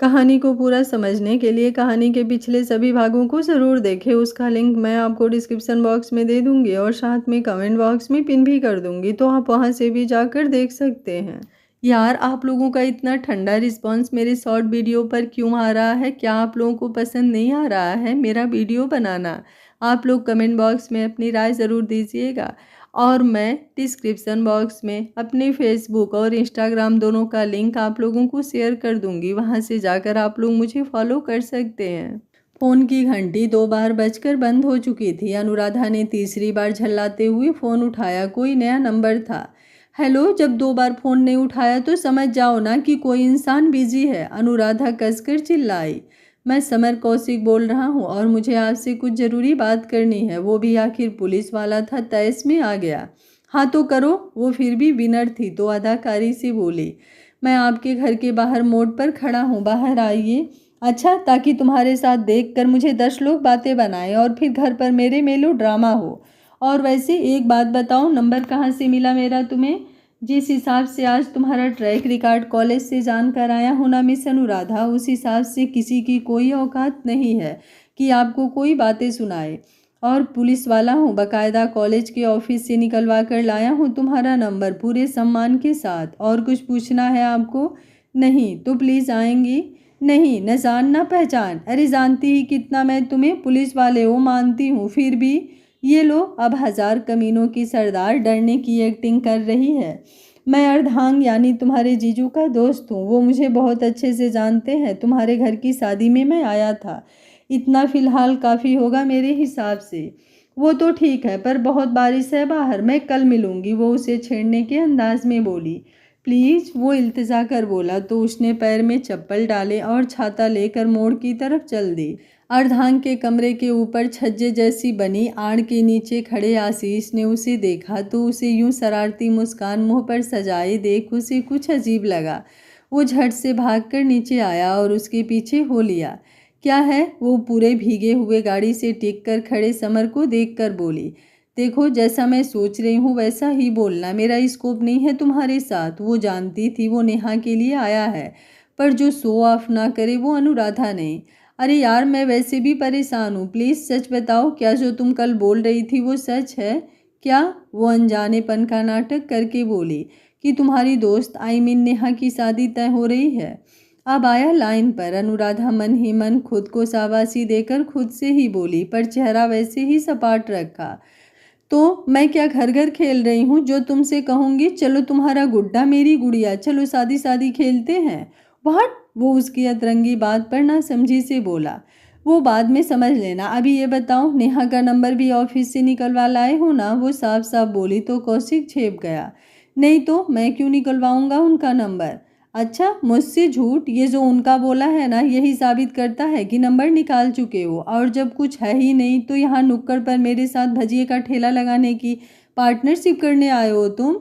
कहानी को पूरा समझने के लिए कहानी के पिछले सभी भागों को ज़रूर देखें। उसका लिंक मैं आपको डिस्क्रिप्शन बॉक्स में दे दूँगी और साथ में कमेंट बॉक्स में पिन भी कर दूँगी, तो आप वहाँ से भी जाकर देख सकते हैं। यार, आप लोगों का इतना ठंडा रिस्पॉन्स मेरे शॉर्ट वीडियो पर क्यों आ रहा है? क्या आप लोगों को पसंद नहीं आ रहा है मेरा वीडियो बनाना? आप लोग कमेंट बॉक्स में अपनी राय ज़रूर दीजिएगा। और मैं डिस्क्रिप्शन बॉक्स में अपने फेसबुक और इंस्टाग्राम दोनों का लिंक आप लोगों को शेयर कर दूंगी, वहां से जाकर आप लोग मुझे फॉलो कर सकते हैं। फ़ोन की घंटी 2 बार बजकर बंद हो चुकी थी। अनुराधा ने तीसरी बार झल्लाते हुए फ़ोन उठाया। कोई नया नंबर था। हेलो, जब 2 बार फ़ोन नहीं उठाया तो समझ जाओ ना कि कोई इंसान बिजी है, अनुराधा कसकर चिल्लाई। मैं समर कौशिक बोल रहा हूँ और मुझे आपसे कुछ ज़रूरी बात करनी है। वो भी आखिर पुलिस वाला था, तैश में आ गया। हाँ तो करो। वो फिर भी विनर थी तो अदाकारी से बोली। मैं आपके घर के बाहर मोड़ पर खड़ा हूँ, बाहर आइए। अच्छा, ताकि तुम्हारे साथ देखकर मुझे 10 लोग बातें बनाएं और फिर घर पर मेरे मेलो ड्रामा हो। और वैसे एक बात बताओ, नंबर कहाँ से मिला मेरा तुम्हें? जिस हिसाब से आज तुम्हारा ट्रैक रिकॉर्ड कॉलेज से जानकर आया हूं ना मिस अनुराधा, उस हिसाब से किसी की कोई औकात नहीं है कि आपको कोई बातें सुनाए। और पुलिस वाला हूँ, बाकायदा कॉलेज के ऑफिस से निकलवा कर लाया हूँ तुम्हारा नंबर पूरे सम्मान के साथ। और कुछ पूछना है आपको? नहीं तो प्लीज़ आएंगी? नहीं, न जान न पहचान। अरे जानती ही कितना मैं तुम्हें, पुलिस वाले हो मानती हूँ, फिर भी ये लो। अब 1000 कमीनों की सरदार डरने की एक्टिंग कर रही है। मैं अर्धांग यानी तुम्हारे जीजू का दोस्त हूँ, वो मुझे बहुत अच्छे से जानते हैं। तुम्हारे घर की शादी में मैं आया था। इतना फिलहाल काफ़ी होगा मेरे हिसाब से। वो तो ठीक है, पर बहुत बारिश है बाहर, मैं कल मिलूंगी, वो उसे छेड़ने के अंदाज में बोली। प्लीज़, वो इल्तिजा कर बोला तो उसने पैर में चप्पल डाले और छाता लेकर मोड़ की तरफ चल दी। अर्धांग के कमरे के ऊपर छज्जे जैसी बनी आड़ के नीचे खड़े आशीष ने उसे देखा तो उसे यूं शरारती मुस्कान मुंह पर सजाए देख उसे कुछ अजीब लगा। वो झट से भागकर नीचे आया और उसके पीछे हो लिया। क्या है? वो पूरे भीगे हुए गाड़ी से टिक कर खड़े समर को देखकर बोली। देखो, जैसा मैं सोच रही हूँ वैसा ही बोलना, मेरा स्कोप नहीं है तुम्हारे साथ। वो जानती थी वो नेहा के लिए आया है, पर जो शो ऑफ ना करे वो अनुराधा नहीं। अरे यार, मैं वैसे भी परेशान हूँ, प्लीज़ सच बताओ, क्या जो तुम कल बोल रही थी वो सच है क्या? वो अनजानेपन का नाटक करके बोली कि तुम्हारी दोस्त आई मीन नेहा की शादी तय हो रही है। अब आया लाइन पर। अनुराधा मन ही मन खुद को शाबाशी देकर खुद से ही बोली, पर चेहरा वैसे ही सपाट रखा। तो मैं क्या घर घर खेल रही हूँ जो तुमसे कहूँगी चलो तुम्हारा गुड्डा मेरी गुड़िया, चलो शादी शादी खेलते हैं? व्हाट? वो उसकी अतरंगी बात पर ना समझी से बोला। वो बाद में समझ लेना, अभी ये बताओ नेहा का नंबर भी ऑफिस से निकलवा लाए हो ना? वो साफ साफ बोली तो कौशिक छेप गया। नहीं तो मैं क्यों निकलवाऊंगा उनका नंबर? अच्छा, मुझसे झूठ? ये जो उनका बोला है ना, यही साबित करता है कि नंबर निकाल चुके हो। और जब कुछ है ही नहीं तो यहाँ नुक्कड़ पर मेरे साथ भजिए का ठेला लगाने की पार्टनरशिप करने आए हो तुम?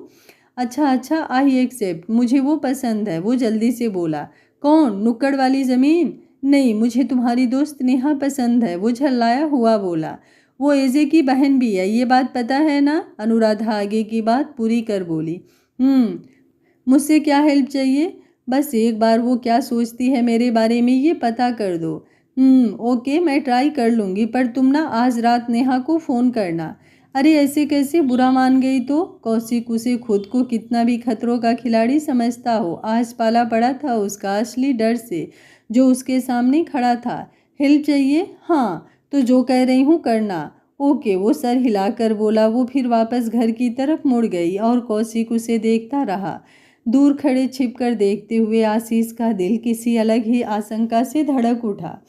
अच्छा अच्छा, आई एक्सेप्ट, मुझे वो पसंद है। वो जल्दी से बोला। कौन? नुक्कड़ वाली ज़मीन? नहीं, मुझे तुम्हारी दोस्त नेहा पसंद है, वो झल्लाया हुआ बोला। वो एजे की बहन भी है, ये बात पता है ना? अनुराधा आगे की बात पूरी कर बोली। मुझसे क्या हेल्प चाहिए? बस एक बार वो क्या सोचती है मेरे बारे में ये पता कर दो। ओके, मैं ट्राई कर लूँगी, पर तुम ना आज रात नेहा को फ़ोन करना। अरे ऐसे कैसे? बुरा मान गई तो? कौशिक उसे खुद को कितना भी खतरों का खिलाड़ी समझता हो, आज पाला पड़ा था उसका असली डर से, जो उसके सामने खड़ा था। हेल्प चाहिए? हाँ, तो जो कह रही हूँ करना। ओके, वो सर हिलाकर बोला। वो फिर वापस घर की तरफ मुड़ गई और कौशिक उसे देखता रहा। दूर खड़े छिपकर देखते हुए आशीष का दिल किसी अलग ही आशंका से धड़क उठा।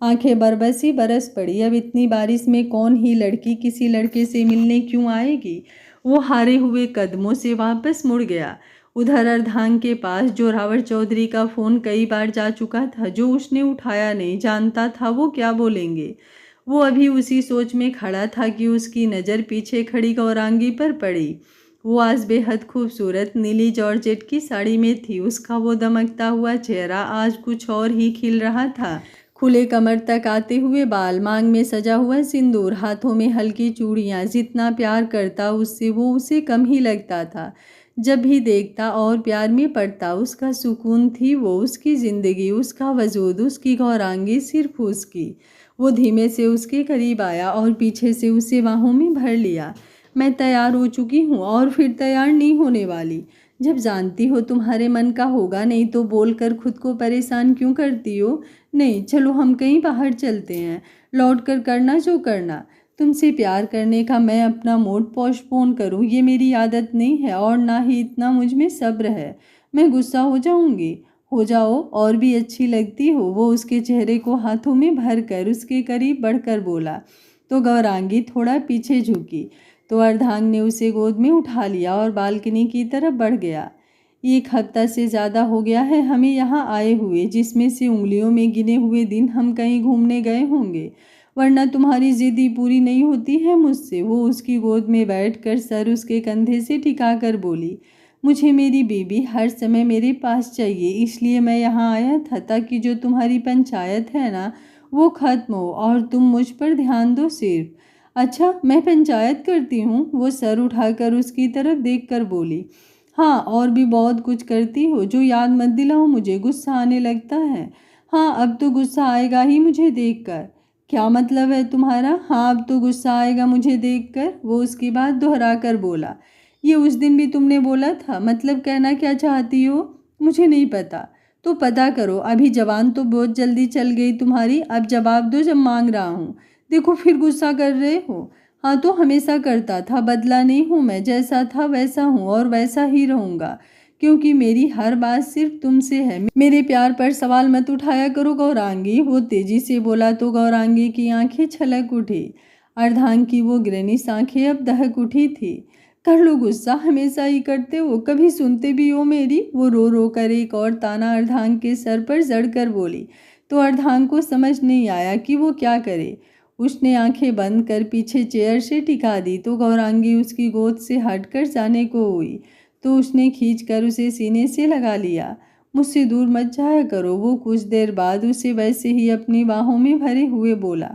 आंखें बरबसी बरस पड़ी। अब इतनी बारिश में कौन ही लड़की किसी लड़के से मिलने क्यों आएगी? वो हारे हुए कदमों से वापस मुड़ गया। उधर अर्धांग के पास जो रावण चौधरी का फ़ोन कई बार जा चुका था, जो उसने उठाया नहीं, जानता था वो क्या बोलेंगे। वो अभी उसी सोच में खड़ा था कि उसकी नज़र पीछे खड़ी गौरांगी पर पड़ी। वो आज बेहद खूबसूरत नीली जॉर्जेट की साड़ी में थी। उसका वो दमकता हुआ चेहरा आज कुछ और ही खिल रहा था। खुले कमर तक आते हुए बाल, मांग में सजा हुआ सिंदूर, हाथों में हल्की चूड़ियाँ। जितना प्यार करता उससे वो उसे कम ही लगता था। जब भी देखता और प्यार में पड़ता। उसका सुकून थी वो, उसकी ज़िंदगी, उसका वजूद, उसकी गौरांगी सिर्फ उसकी। वो धीमे से उसके करीब आया और पीछे से उसे बाहों में भर लिया। मैं तैयार हो चुकी हूँ और फिर तैयार नहीं होने वाली। जब जानती हो तुम्हारे मन का होगा नहीं तो बोलकर खुद को परेशान क्यों करती हो? नहीं, चलो हम कहीं बाहर चलते हैं, लौट कर करना जो करना। तुमसे प्यार करने का मैं अपना मूड पोस्टपोन करूं, ये मेरी आदत नहीं है और ना ही इतना मुझ में सब्र है। मैं गुस्सा हो जाऊंगी। हो जाओ, और भी अच्छी लगती हो। वो उसके चेहरे को हाथों में भर कर उसके करीब बढ़कर बोला। तो गौरांगी थोड़ा पीछे झुकी तो अर्धांग ने उसे गोद में उठा लिया और बालकनी की तरफ बढ़ गया। 1 हफ्ता से ज़्यादा हो गया है हमें यहाँ आए हुए, जिसमें से उंगलियों में गिने हुए दिन हम कहीं घूमने गए होंगे, वरना तुम्हारी जिद ही पूरी नहीं होती है मुझसे। वो उसकी गोद में बैठकर सर उसके कंधे से टिकाकर बोली, मुझे मेरी बीबी हर समय मेरे पास चाहिए, इसलिए मैं यहाँ आया था ताकि जो तुम्हारी पंचायत है ना वो खत्म हो और तुम मुझ पर ध्यान दो सिर्फ। अच्छा, मैं पंचायत करती हूँ? वो सर उठाकर उसकी तरफ देखकर बोली, हाँ, और भी बहुत कुछ करती हो जो याद मत दिलाओ मुझे, गुस्सा आने लगता है। हाँ, अब तो गुस्सा आएगा ही मुझे देखकर। क्या मतलब है तुम्हारा? हाँ, अब तो गुस्सा आएगा मुझे देखकर, वो उसकी बात दोहरा कर बोला। ये उस दिन भी तुमने बोला था, मतलब कहना क्या चाहती हो? मुझे नहीं पता। तो पता करो, अभी जबान तो बहुत जल्दी चल गई तुम्हारी, अब जवाब दो जब मांग रहा हूँ। देखो फिर गुस्सा कर रहे हो। हाँ तो हमेशा करता था, बदला नहीं हूँ मैं, जैसा था वैसा हूँ और वैसा ही रहूँगा, क्योंकि मेरी हर बात सिर्फ तुमसे है। मेरे प्यार पर सवाल मत उठाया करो गौरांगी, वो तेजी से बोला तो गौरांगी की आंखें छलक उठी। अर्धांग की वो ग्रेनिश आंखें अब दहक उठी थी। कर लो गुस्सा, हमेशा ही करते हो, कभी सुनते भी हो मेरी? वो रो रो कर एक और ताना अर्धांग के सर पर जड़ कर बोली। तो अर्धांग को समझ नहीं आया कि वो क्या करे। उसने आंखें बंद कर पीछे चेयर से टिका दी तो गौरांगी उसकी गोद से हटकर जाने को हुई तो उसने खींचकर उसे सीने से लगा लिया। मुझसे दूर मत जाया करो, वो कुछ देर बाद उसे वैसे ही अपनी बाहों में भरे हुए बोला।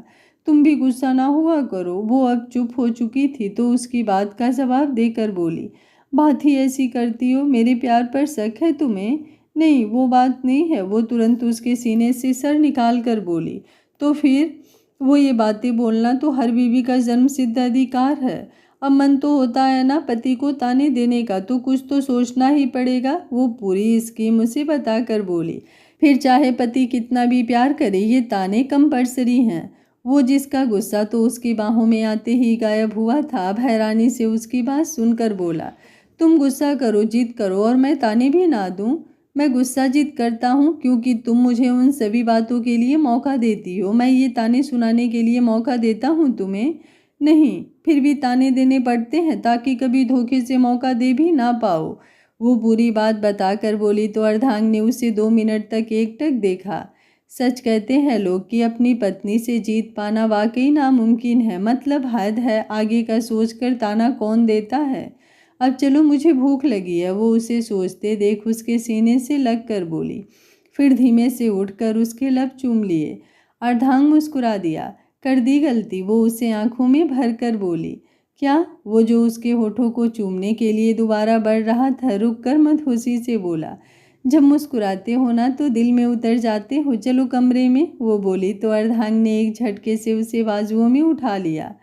तुम भी गुस्सा ना हुआ करो। वो अब चुप हो चुकी थी तो उसकी बात का जवाब देकर बोली, बात ही ऐसी करती हो, मेरे प्यार पर शक है तुम्हें? नहीं, वो बात नहीं है। वो तुरंत उसके सीने से सर निकाल कर बोली, तो फिर? वो ये बातें बोलना तो हर बीवी का जन्मसिद्ध अधिकार है। अब मन तो होता है ना पति को ताने देने का, तो कुछ तो सोचना ही पड़ेगा। वो पूरी स्कीम उसे बताकर बोली, फिर चाहे पति कितना भी प्यार करे, ये ताने कंपल्सरी हैं। वो जिसका गुस्सा तो उसकी बाहों में आते ही गायब हुआ था, अब हैरानी से उसकी बात सुनकर बोला, तुम गुस्सा करो, जिद करो और मैं ताने भी ना दूं? मैं गुस्सा जिद करता हूँ क्योंकि तुम मुझे उन सभी बातों के लिए मौका देती हो। मैं ये ताने सुनाने के लिए मौका देता हूँ तुम्हें? नहीं, फिर भी ताने देने पड़ते हैं ताकि कभी धोखे से मौका दे भी ना पाओ। वो पूरी बात बताकर बोली तो अर्धांग ने उसे 2 मिनट तक एकटक देखा। सच कहते हैं लोग कि अपनी पत्नी से जीत पाना वाकई नामुमकिन है, मतलब हद है, आगे का सोचकर ताना कौन देता है। अब चलो, मुझे भूख लगी है, वो उसे सोचते देख उसके सीने से लग कर बोली। फिर धीमे से उठकर उसके लब चूम लिए। अर्धांग मुस्कुरा दिया। कर दी गलती, वो उसे आंखों में भर कर बोली। क्या? वो जो उसके होठों को चूमने के लिए दोबारा बढ़ रहा था, रुक कर मदहोशी से बोला, जब मुस्कुराते हो ना तो दिल में उतर जाते हो, चलो कमरे में, वो बोली तो अर्धांग ने एक झटके से उसे बाजुओं में उठा लिया।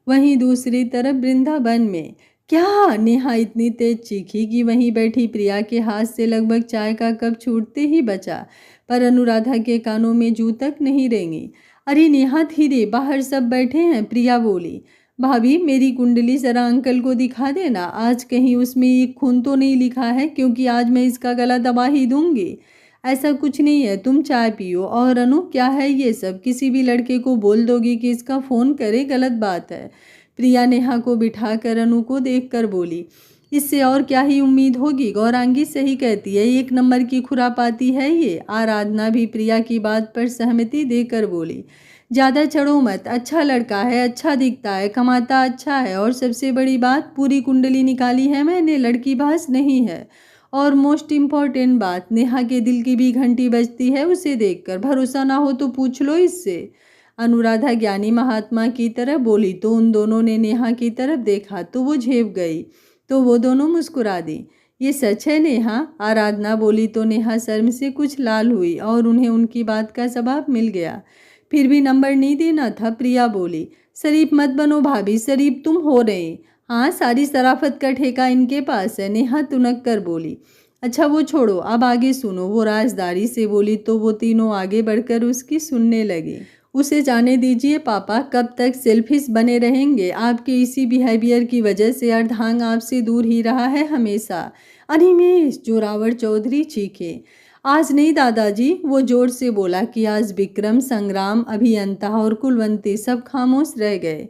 वहीं दूसरी तरफ वृंदावन में क्या? नेहा इतनी तेज चीखी कि वहीं बैठी प्रिया के हाथ से लगभग चाय का कप छूटते ही बचा, पर अनुराधा के कानों में जू तक नहीं रेंगी। अरे नेहा धीरे, बाहर सब बैठे हैं, प्रिया बोली। भाभी, मेरी कुंडली जरा अंकल को दिखा देना, आज कहीं उसमें ये खून तो नहीं लिखा है, क्योंकि आज मैं इसका गला दबा ही दूंगी। ऐसा कुछ नहीं है, तुम चाय पियो। और अनु, क्या है ये सब? किसी भी लड़के को बोल दोगी कि इसका फ़ोन करे? गलत बात है। प्रिया नेहा को बिठाकर अनु को देखकर बोली, इससे और क्या ही उम्मीद होगी? गौरांगी सही कहती है, 1 नंबर की खुरापाती है ये। आराधना भी प्रिया की बात पर सहमति देकर बोली, ज़्यादा चढ़ो मत, अच्छा लड़का है, अच्छा दिखता है, कमाता अच्छा है, और सबसे बड़ी बात, पूरी कुंडली निकाली है मैंने, लड़की बाज नहीं है। और मोस्ट इम्पॉर्टेंट बात, नेहा के दिल की भी घंटी बजती है उसे देखकर। भरोसा ना हो तो पूछ लो इससे। अनुराधा ज्ञानी महात्मा की तरह बोली तो उन दोनों ने नेहा की तरफ देखा तो वो झेप गई। तो वो दोनों मुस्कुरा दी। ये सच है नेहा? आराधना बोली तो नेहा शर्म से कुछ लाल हुई और उन्हें उनकी बात का जवाब मिल गया। फिर भी नंबर नहीं देना था, प्रिया बोली। शरीफ मत बनो भाभी, शरीफ तुम हो रहे। हाँ, सारी शराफत का ठेका इनके पास है, नेहा तुनक कर बोली। अच्छा वो छोड़ो, अब आगे सुनो, वो राजदारी से बोली। तो वो तीनों आगे बढ़कर उसकी सुनने लगे। उसे जाने दीजिए पापा, कब तक सेल्फिश बने रहेंगे? आपके इसी बिहेवियर की वजह से अर्धांग आपसे दूर ही रहा है हमेशा। अनिमेष, जोरावर चौधरी चीखे। आज नहीं दादाजी, वो जोर से बोला कि आज विक्रम, संग्राम, अभियंता और कुलवंती सब खामोश रह गए।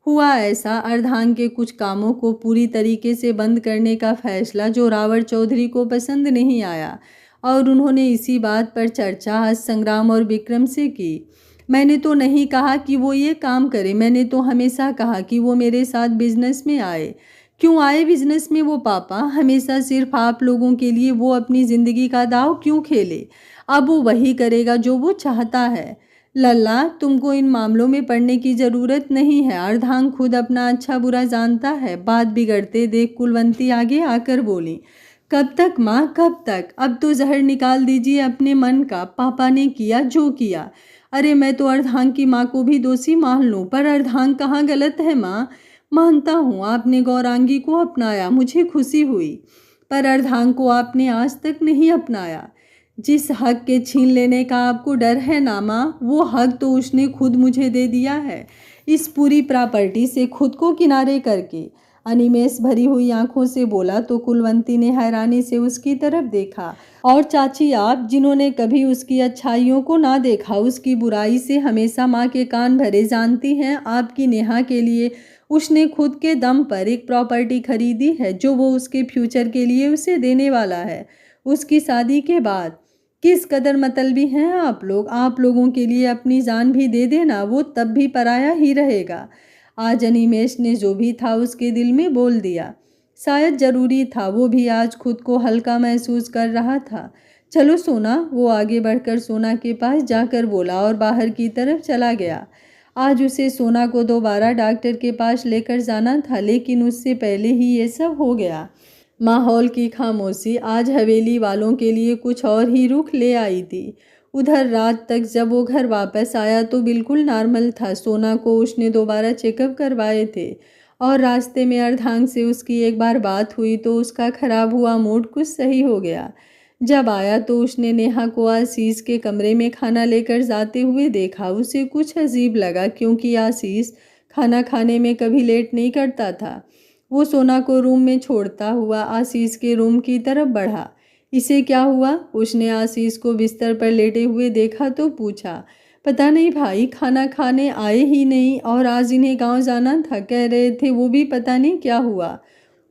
हुआ ऐसा, अर्धांग के कुछ कामों को पूरी तरीके से बंद करने का फैसला जोरावर चौधरी को पसंद नहीं आया और उन्होंने इसी बात पर चर्चा आज संग्राम और विक्रम से की। मैंने तो नहीं कहा कि वो ये काम करे, मैंने तो हमेशा कहा कि वो मेरे साथ बिजनेस में आए। क्यों आए बिजनेस में वो पापा? हमेशा सिर्फ आप लोगों के लिए वो अपनी ज़िंदगी का दाव क्यों खेले? अब वो वही करेगा जो वो चाहता है। लल्ला, तुमको इन मामलों में पड़ने की ज़रूरत नहीं है। अर्धांग खुद अपना अच्छा बुरा जानता है। बात बिगड़ते देख कुलवंती आगे आकर बोली। कब तक माँ, कब तक? अब तो जहर निकाल दीजिए अपने मन का। पापा ने किया जो किया। अरे मैं तो अर्धांग की माँ को भी दोषी मान लूँ, पर अर्धांग कहाँ गलत है माँ? मानता हूँ आपने गौरांगी को अपनाया, मुझे खुशी हुई, पर अर्धांग को आपने आज तक नहीं अपनाया। जिस हक के छीन लेने का आपको डर है ना माँ, वो हक तो उसने खुद मुझे दे दिया है, इस पूरी प्रॉपर्टी से खुद को किनारे करके। अनिमेष भरी हुई आंखों से बोला तो कुलवंती ने हैरानी से उसकी तरफ देखा। और चाची आप, जिन्होंने कभी उसकी अच्छाइयों को ना देखा, उसकी बुराई से हमेशा माँ के कान भरे, जानती हैं आपकी नेहा के लिए उसने खुद के दम पर एक प्रॉपर्टी खरीदी है जो वो उसके फ्यूचर के लिए उसे देने वाला है, उसकी शादी के बाद। किस कदर मतलबी हैं आप लोग? आप लोगों के लिए अपनी जान भी दे देना, वो तब भी पराया ही रहेगा। आज अनिमेष ने जो भी था उसके दिल में बोल दिया। शायद ज़रूरी था, वो भी आज खुद को हल्का महसूस कर रहा था। चलो सोना, वो आगे बढ़कर सोना के पास जाकर बोला और बाहर की तरफ चला गया। आज उसे सोना को दोबारा डॉक्टर के पास लेकर जाना था, लेकिन उससे पहले ही ये सब हो गया। माहौल की खामोशी आज हवेली वालों के लिए कुछ और ही रुख ले आई थी। उधर रात तक जब वो घर वापस आया तो बिल्कुल नॉर्मल था। सोना को उसने दोबारा चेकअप करवाए थे और रास्ते में अर्धांग से उसकी एक बार बात हुई तो उसका खराब हुआ मूड कुछ सही हो गया। जब आया तो उसने नेहा को आशीष के कमरे में खाना लेकर जाते हुए देखा। उसे कुछ अजीब लगा क्योंकि आशीष खाना खाने में कभी लेट नहीं करता था। वो सोना को रूम में छोड़ता हुआ आशीष के रूम की तरफ बढ़ा। इसे क्या हुआ? उसने आशीष को बिस्तर पर लेटे हुए देखा तो पूछा। पता नहीं भाई, खाना खाने आए ही नहीं और आज इन्हें गांव जाना था कह रहे थे, वो भी पता नहीं क्या हुआ।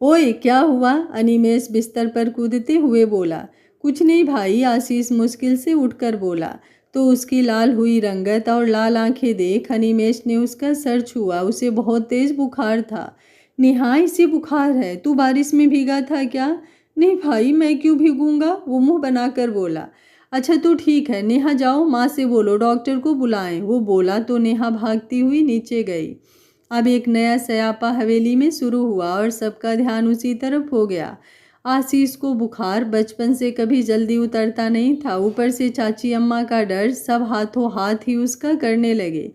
ओए क्या हुआ? अनिमेष बिस्तर पर कूदते हुए बोला। कुछ नहीं भाई, आशीष मुश्किल से उठकर बोला। तो उसकी लाल हुई रंगत और लाल आंखें देख अनिमेष ने उसका सर छुआ। उसे बहुत तेज बुखार था। नेहा, इसे बुखार है, तू बारिश में भीगा था क्या? नहीं भाई, मैं क्यों भीगूंगा, वो मुंह बनाकर बोला। अच्छा तो ठीक है, नेहा जाओ माँ से बोलो डॉक्टर को बुलाएं, वो बोला तो नेहा भागती हुई नीचे गई। अब एक नया सयापा हवेली में शुरू हुआ और सबका ध्यान उसी तरफ हो गया। आशीष को बुखार बचपन से कभी जल्दी उतरता नहीं था, ऊपर से चाची अम्मा का डर, सब हाथों हाथ ही उसका करने लगे।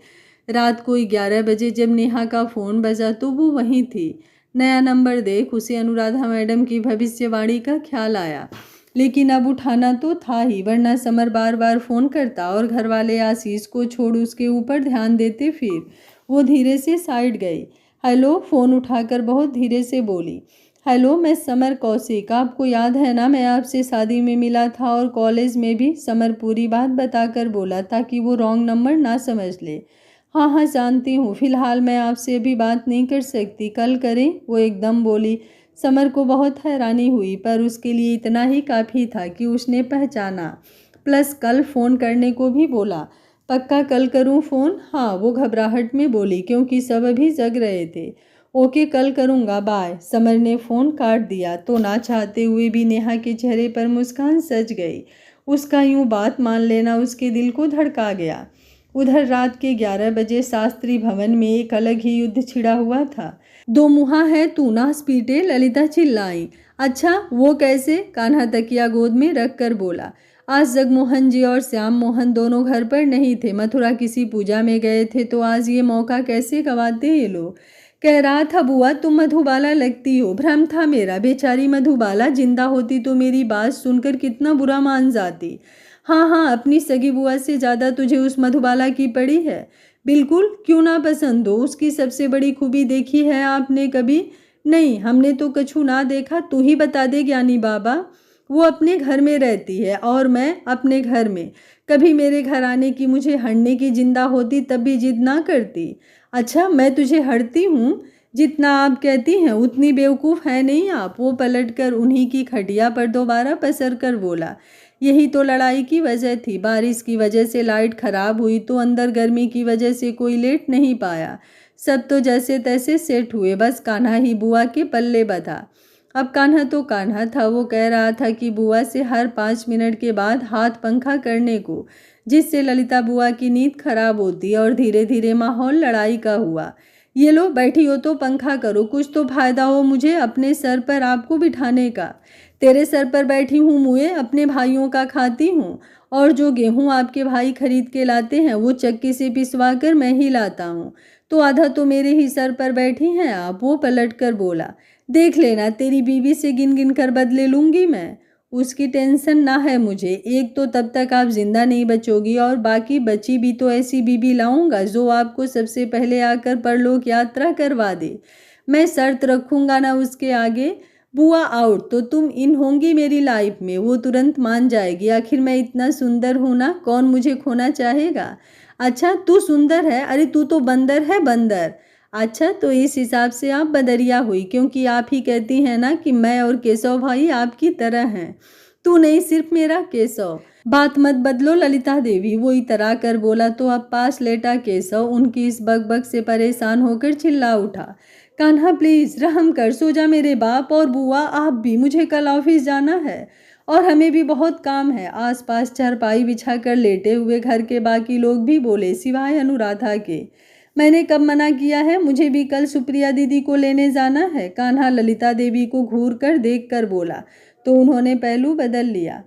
रात को 11 बजे जब नेहा का फ़ोन बजा तो वो वहीं थी। नया नंबर देख उसे अनुराधा मैडम की भविष्यवाणी का ख्याल आया, लेकिन अब उठाना तो था ही, वरना समर बार बार फ़ोन करता और घर वाले आशीष को छोड़ उसके ऊपर ध्यान देते। फिर वो धीरे से साइड गई। हेलो, फ़ोन उठाकर बहुत धीरे से बोली। हेलो, मैं समर कौशिक, आपको याद है ना, मैं आपसे शादी में मिला था और कॉलेज में भी। समर पूरी बात बताकर बोला ताकि वो रॉन्ग नंबर ना समझ ले। हाँ हाँ जानती हूँ, फिलहाल मैं आपसे अभी बात नहीं कर सकती, कल करें, वो एकदम बोली। समर को बहुत हैरानी हुई, पर उसके लिए इतना ही काफ़ी था कि उसने पहचाना, प्लस कल फ़ोन करने को भी बोला। पक्का कल करूँ फ़ोन? हाँ, वो घबराहट में बोली क्योंकि सब अभी जग रहे थे। ओके कल करूँगा, बाय। समर ने फ़ोन काट दिया तो ना चाहते हुए भी नेहा के चेहरे पर मुस्कान सज गई। उसका यूँ बात मान लेना उसके दिल को धड़का गया। उधर रात के 11 बजे शास्त्री भवन में एक अलग ही युद्ध छिड़ा हुआ था। दो मुहा है तू ना पीटे, ललिता चिल्लाई। अच्छा वो कैसे? कान्हा तकिया गोद में रख कर बोला। आज जगमोहन जी और श्याम मोहन दोनों घर पर नहीं थे, मथुरा किसी पूजा में गए थे, तो आज ये मौका कैसे गंवाते ये लोग। कह रहा था बुआ तुम मधुबाला लगती हो, भ्रम था मेरा, बेचारी मधुबाला जिंदा होती तो मेरी बात सुनकर कितना बुरा मान जाती। हाँ हाँ, अपनी सगी बुआ से ज़्यादा तुझे उस मधुबाला की पड़ी है। बिल्कुल, क्यों ना पसंद हो, उसकी सबसे बड़ी खूबी देखी है आपने कभी? नहीं, हमने तो कछु ना देखा, तू ही बता दे ज्ञानी बाबा। वो अपने घर में रहती है और मैं अपने घर में। कभी मेरे घर आने की मुझे हड़ने की जिंदा होती तब भी जिद ना करती। अच्छा मैं तुझे हड़ती हूँ? जितना आप कहती हैं उतनी बेवकूफ़ है नहीं आप। वो पलटकर उन्हीं की खटिया पर दोबारा पसर कर बोला। यही तो लड़ाई की वजह थी, बारिश की वजह से लाइट खराब हुई तो अंदर गर्मी की वजह से कोई लेट नहीं पाया। सब तो जैसे तैसे सेट हुए, बस कान्हा ही बुआ के पल्ले बधा। अब कान्हा तो कान्हा था, वो कह रहा था कि बुआ से हर 5 मिनट के बाद हाथ पंखा करने को, जिससे ललिता बुआ की नींद खराब होती और धीरे धीरे माहौल लड़ाई का हुआ। ये लो बैठी हो तो पंखा करो, कुछ तो फायदा हो मुझे अपने सर पर आपको बिठाने का। तेरे सर पर बैठी हूँ मुए, अपने भाइयों का खाती हूँ, और जो गेहूँ आपके भाई खरीद के लाते हैं वो चक्की से पिसवा कर मैं ही लाता हूँ, तो आधा तो मेरे ही सर पर बैठी हैं आप। वो पलट कर बोला। देख लेना तेरी बीवी से गिन गिन कर बदले लूँगी मैं। उसकी टेंशन ना है मुझे, एक तो तब तक आप जिंदा नहीं बचोगी और बाकी बची भी तो ऐसी बीबी लाऊंगा जो आपको सबसे पहले आकर परलोक यात्रा करवा दे। मैं शर्त रखूंगा ना उसके आगे। बुआ आउट तो तुम इन होंगी मेरी लाइफ में, वो तुरंत मान जाएगी, आखिर मैं इतना सुंदर हूं ना, कौन मुझे खोना चाहेगा। अच्छा तू सुंदर है? अरे तू तो बंदर है बंदर। अच्छा तो इस हिसाब से आप बदरिया हुई, क्योंकि आप ही कहती हैं ना कि मैं और केशव भाई आपकी तरह हैं। तू नहीं, सिर्फ मेरा केशव। बात मत बदलो ललिता देवी, वो इतरा कर बोला। तो अब पास लेटा केशव उनकी इस बकबक से परेशान होकर चिल्ला उठा। कान्हा प्लीज रहम कर, सो जा मेरे बाप, और बुआ आप भी, मुझे कल ऑफिस जाना है और हमें भी बहुत काम है। आसपास चारपाई बिछा कर लेटे हुए घर के बाकी लोग भी बोले, सिवाय अनुराधा के। मैंने कब मना किया है, मुझे भी कल सुप्रिया दीदी को लेने जाना है। कान्हा ललिता देवी को घूर कर देख कर बोला, तो उन्होंने पहलू बदल लिया।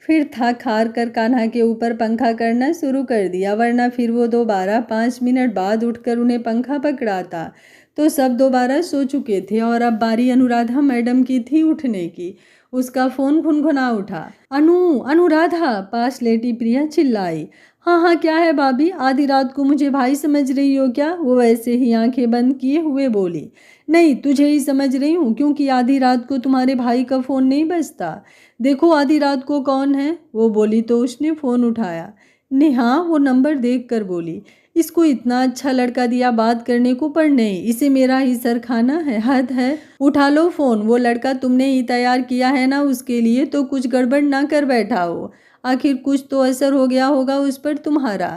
फिर थक हार कर कान्हा के ऊपर पंखा करना शुरू कर दिया, वरना फिर वो दोबारा 5 मिनट बाद उठकर उन्हें पंखा पकड़ाता तो सब दोबारा सो चुके थे। और अब बारी अनुराधा मैडम की थी उठने की। उसका फोन गुनगुना उठा। अनुराधा, पास लेटी प्रिया चिल्लाई। हाँ हाँ क्या है भाभी, आधी रात को मुझे भाई समझ रही हो क्या? वो वैसे ही आंखें बंद किए हुए बोली। नहीं तुझे ही समझ रही हूँ, क्योंकि आधी रात को तुम्हारे भाई का फ़ोन नहीं बजता। देखो आधी रात को कौन है, वो बोली तो उसने फ़ोन उठाया। नेहा वो नंबर देख कर बोली, इसको इतना अच्छा लड़का दिया बात करने को, पर नहीं, इसे मेरा ही सर खाना है, हद है। उठा लो फ़ोन, वो लड़का तुमने ही तैयार किया है ना उसके लिए, तो कुछ गड़बड़ ना कर बैठा हो। आखिर कुछ तो असर हो गया होगा उस पर तुम्हारा।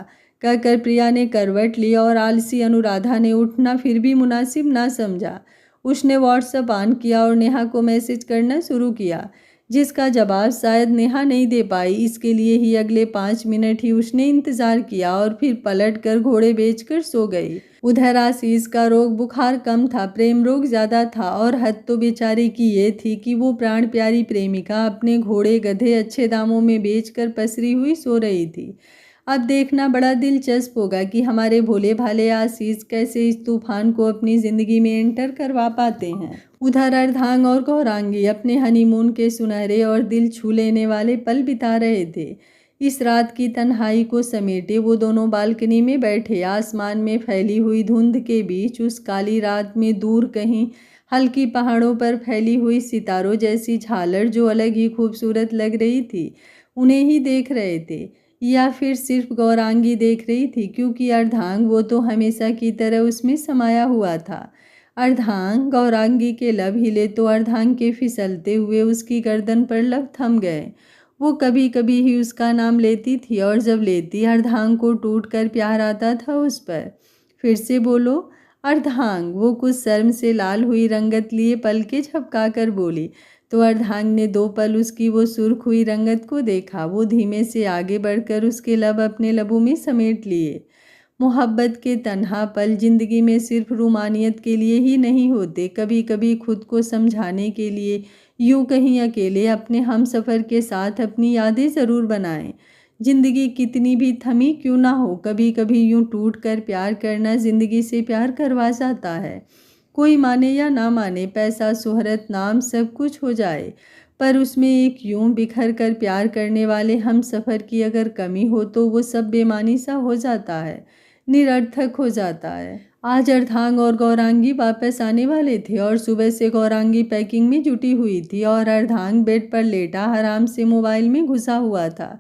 कहकर प्रिया ने करवट ली और आलसी अनुराधा ने उठना फिर भी मुनासिब ना समझा। उसने व्हाट्सएप ऑन किया और नेहा को मैसेज करना शुरू किया, जिसका जवाब शायद नेहा नहीं दे पाई। इसके लिए ही अगले 5 मिनट ही उसने इंतज़ार किया और फिर पलट कर घोड़े बेचकर सो गई। उधर आशीष का रोग बुखार कम था, प्रेम रोग ज़्यादा था, और हद तो बेचारे की ये थी कि वो प्राण प्यारी प्रेमिका अपने घोड़े गधे अच्छे दामों में बेचकर पसरी हुई सो रही थी। अब देखना बड़ा दिलचस्प होगा कि हमारे भोले भाले आशीष कैसे इस तूफान को अपनी ज़िंदगी में एंटर करवा पाते हैं। उधर अर्धांग और गौरांगी अपने हनीमून के सुनहरे और दिल छू लेने वाले पल बिता रहे थे। इस रात की तन्हाई को समेटे वो दोनों बालकनी में बैठे, आसमान में फैली हुई धुंध के बीच उस काली रात में दूर कहीं हल्की पहाड़ों पर फैली हुई सितारों जैसी झालर जो अलग ही खूबसूरत लग रही थी, उन्हें ही देख रहे थे। या फिर सिर्फ गौरांगी देख रही थी, क्योंकि अर्धांग वो तो हमेशा की तरह उसमें समाया हुआ था। अर्धांग, गौरांगी के लब हिले तो अर्धांग के फिसलते हुए उसकी गर्दन पर लब थम गए। वो कभी कभी ही उसका नाम लेती थी और जब लेती अर्धांग को टूट कर प्यार आता था उस पर। फिर से बोलो अर्धांग, वो कुछ शर्म से लाल हुई रंगत लिए पलके झपका कर बोली। तो अर्धांग ने 2 पल उसकी वो सुर्ख हुई रंगत को देखा। वो धीमे से आगे बढ़कर उसके लब अपने लबों में समेट लिए। मोहब्बत के तन्हा पल ज़िंदगी में सिर्फ रूमानियत के लिए ही नहीं होते, कभी कभी खुद को समझाने के लिए। यूँ कहीं अकेले अपने हमसफ़र के साथ अपनी यादें ज़रूर बनाएं। ज़िंदगी कितनी भी थमी क्यों ना हो, कभी कभी यूँ टूट कर प्यार करना ज़िंदगी से प्यार करवा जाता है। कोई माने या ना माने, पैसा शोहरत नाम सब कुछ हो जाए, पर उसमें एक यूं बिखर कर प्यार करने वाले हम सफ़र की अगर कमी हो तो वो सब बेमानी सा हो जाता है, निरर्थक हो जाता है। आज अर्धांग और गौरांगी वापस आने वाले थे और सुबह से गौरांगी पैकिंग में जुटी हुई थी और अर्धांग बेड पर लेटा आराम से मोबाइल में घुसा हुआ था।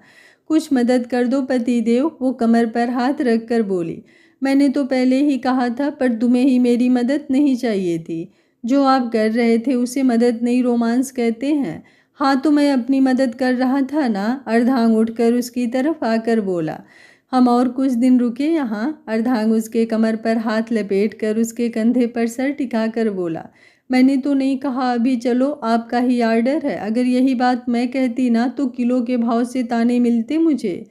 कुछ मदद कर दो पतिदेव, वो कमर पर हाथ रख कर बोली। मैंने तो पहले ही कहा था, पर तुम्हें ही मेरी मदद नहीं चाहिए थी। जो आप कर रहे थे उसे मदद नहीं रोमांस कहते हैं। हाँ तो मैं अपनी मदद कर रहा था ना। अर्धांग उठकर उसकी तरफ आकर बोला। हम और कुछ दिन रुके यहाँ। अर्धांग उसके कमर पर हाथ लपेट कर उसके कंधे पर सर टिका कर बोला। मैंने तो नहीं कहा अभी चलो, आपका ही आर्डर है। अगर यही बात मैं कहती ना तो किलो के भाव से ताने मिलते मुझे।